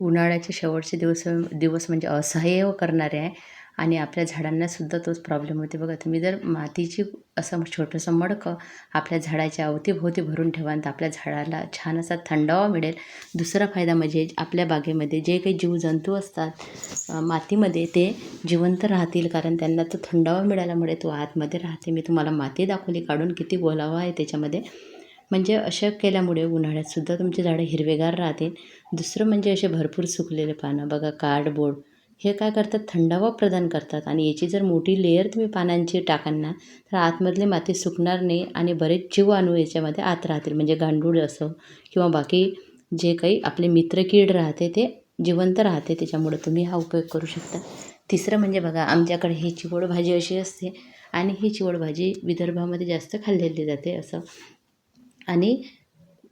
उन्हाळ्याचे शेवटचे दिवस दिवस म्हणजे असह्य करणारे आहे आणि आपल्या झाडांनासुद्धा तोच प्रॉब्लेम होते बघा. तुम्ही जर मातीची असं छोटंसं मडकं आपल्या झाडाच्या अवतीभोवती भरून ठेवाल तर आपल्या झाडाला छान असा थंडावा मिळेल. दुसरा फायदा म्हणजे आपल्या बागेमध्ये जे काही जीवजंतू असतात मातीमध्ये ते जिवंत राहतील, कारण त्यांना तो थंडावा मिळाल्यामुळे तो आतमध्ये राहते. मी तुम्हाला माती दाखवली काढून, किती ओलावा आहे त्याच्यामध्ये. म्हणजे अशा केल्यामुळे उन्हाळ्यातसुद्धा तुमची झाडं हिरवेगार राहतील. दुसरं म्हणजे असे भरपूर सुकलेले पानं बघा, कार्डबोर्ड हे काय करतात, थंडावा प्रदान करतात आणि याची जर मोठी लेयर तुम्ही पानांची टाकाल ना तर आतमधली माती सुकणार नाही आणि बरेच जीवाणू याच्यामध्ये आत राहतील. म्हणजे गांडूळ असो किंवा बाकी जे काही आपले मित्र कीड राहते ते जिवंत राहते. त्याच्यामुळे तुम्ही हा उपयोग करू शकता. तिसरं म्हणजे बघा, आमच्याकडे ही चिवड भाजी अशी असते आणि ही चिवड भाजी विदर्भामध्ये जास्त खाल्लेली जाते असं. आणि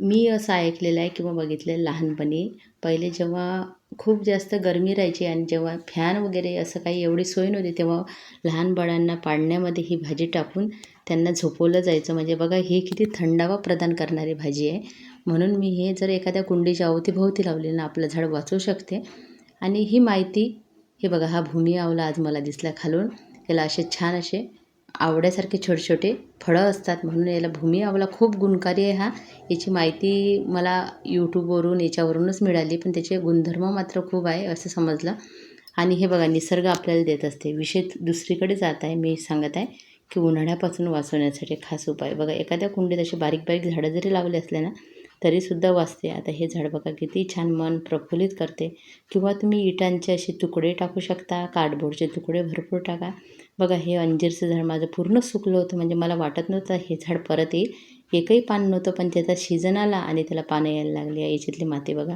मी असं ऐकलेलं आहे किंवा बघितलं लहानपणी, पहिले जेव्हा खूप जास्त गरमी राहायची आणि जेव्हा फॅन वगैरे असं काही एवढी सोय नव्हती, तेव्हा लहान बाळांना पाळण्यामध्ये ही भाजी टाकून त्यांना झोपवलं जायचं. म्हणजे बघा, ही किती थंडावा प्रदान करणारी भाजी आहे. म्हणून मी हे जर एखाद्या कुंडीच्या अवतीभोवती लावली ना, आपलं झाड वाचू शकते. आणि ही माहिती, हे बघा, हा भूमी आवला आज मला दिसला खालून. याला असे छान असे आवड्यासारखे छोटे छोटे फळं असतात, म्हणून याला भूमी आवला खूप गुणकारी आहे हा. याची माहिती मला यूट्यूबवरून याच्यावरूनच मिळाली, पण त्याचे गुणधर्म मात्र खूप आहे असं समजलं. आणि हे बघा, निसर्ग आपल्याला देत असते. विषय दुसरीकडे जात आहे. मी सांगत आहे की उन्हाळ्यापासून वाचवण्यासाठी खास उपाय बघा, एखाद्या कुंडीत अशी बारीक बारीक झाडं जरी लावली असले ना तरीसुद्धा वाचते. आता हे झाड बघा किती छान मन प्रफुल्लित करते. किंवा तुम्ही इटांचे असे तुकडे टाकू शकता, कार्डबोर्डचे तुकडे भरपूर टाका. बघा, हे अंजीरचं झाड माझं पूर्ण सुकलं होतं, म्हणजे मला वाटत नव्हतं हे झाड परत येईल. एकही पान नव्हतं, पण त्याचा सीझन आला आणि त्याला पानं यायला लागली. याच्यातली माती बघा,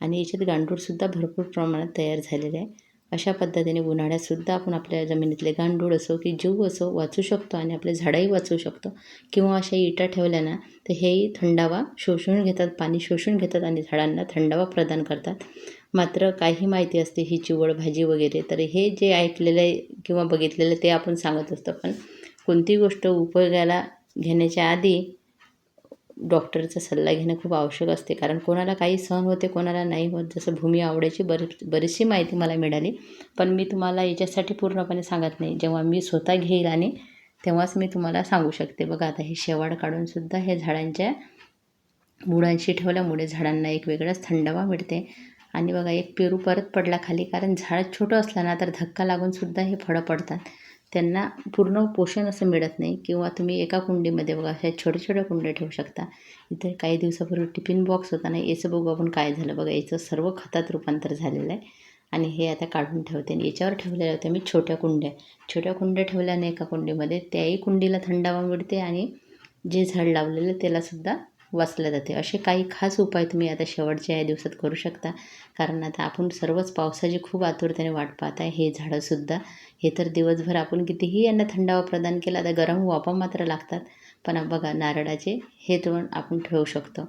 आणि याच्यात गांडूळसुद्धा भरपूर प्रमाणात तयार झालेले आहे. अशा पद्धतीने उन्हाळ्यातसुद्धा आपण आपल्या जमिनीतले गांडूळ असो की जीव असो वाचू शकतो आणि आपले झाडंही वाचवू शकतो. किंवा अशा इटा ठेवल्या ना तर हेही थंडावा शोषून घेतात, पाणी शोषून घेतात आणि झाडांना थंडावा प्रदान करतात. मात्र काही माहिती असते ही चिवड भाजी वगैरे, तर हे जे ऐकलेलं आहे किंवा बघितलेलं ते आपण सांगत असतो. पण कोणती गोष्ट उपयोगाला घेण्याच्या आधी डॉक्टरचा सल्ला घेणं खूप आवश्यक असते, कारण कोणाला काही सहन होते, कोणाला नाही होत. जसं भूमी आवडायची बरीचशी माहिती मला मिळाली, पण मी तुम्हाला याच्यासाठी पूर्णपणे सांगत नाही. जेव्हा मी स्वतः घेईल आणि तेव्हाच मी तुम्हाला सांगू शकते. बघा, आता हे शेवाळ काढूनसुद्धा हे झाडांच्या मुळांशी ठेवल्यामुळे झाडांना एक वेगळाच थंडावा मिळते. आणि बघा, एक पेरू परत पडला खाली, कारण झाड छोटं असलं ना तर धक्का लागूनसुद्धा हे फळं पडतात. त्यांना पूर्ण पोषण असं मिळत नाही. किंवा तुम्ही एका कुंडीमध्ये बघा अशा छोट्या छोट्या कुंड्या ठेवू शकता. इथे काही दिवसापूर्वी टिफिन बॉक्स होता ना, याचं बघू आपण काय झालं. बघा, याचं सर्व खतात रूपांतर झालेलं आहे आणि हे आता काढून ठेवते. आणि याच्यावर ठेवलेल्या होत्या मी छोट्या कुंड्या. छोट्या कुंड्या ठेवल्याने एका कुंडीमध्ये त्याही कुंडीला थंडावा मिळते आणि जे झाड लावलेलं त्यालासुद्धा वाचलं जाते. असे काही खास उपाय तुम्ही आता शेवटच्या या दिवसात करू शकता, कारण आता आपण सर्वच पावसाची खूप आतुरतेने वाट पाहत आहे. हे झाडंसुद्धा, हे तर दिवसभर आपण कितीही यांना थंडावा प्रदान केला तर गरम वाफा मात्र लागतात. पण बघा, नारळाचे हे तोरण आपण ठेवू शकतो.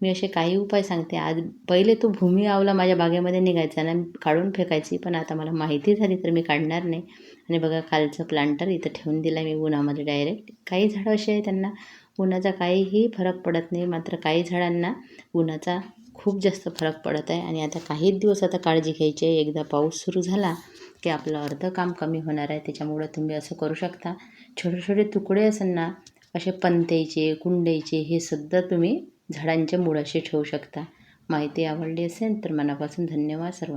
मी असे काही उपाय सांगते. आज पहिले तो भूमी आवला माझ्या बागेमध्ये निघायचा ना, काढून फेकायची, पण आता मला माहिती झाली तर मी काढणार नाही. आणि बघा, कालचं प्लांटर इथं ठेवून दिलं मी उन्हामध्ये डायरेक्ट. काही झाडं असे आहे त्यांना उन्हाचा काहीही फरक पडत नाही, मात्र काही झाडांना उन्हाचा खूप जास्त फरक पडत आहे. आणि आता काही दिवस आता काळजी घ्यायची आहे. एकदा पाऊस सुरू झाला की आपलं अर्धं काम कमी होणार आहे. त्याच्यामुळं तुम्ही असं करू शकता. छोटे छोटे तुकडे असेल ना, असे पणत्याचे, कुंड्याचे, हे सुद्धा तुम्ही झाडांच्या मुळाशी ठेवू शकता. माहिती आवडली असेल तर मनापासून धन्यवाद सर्व.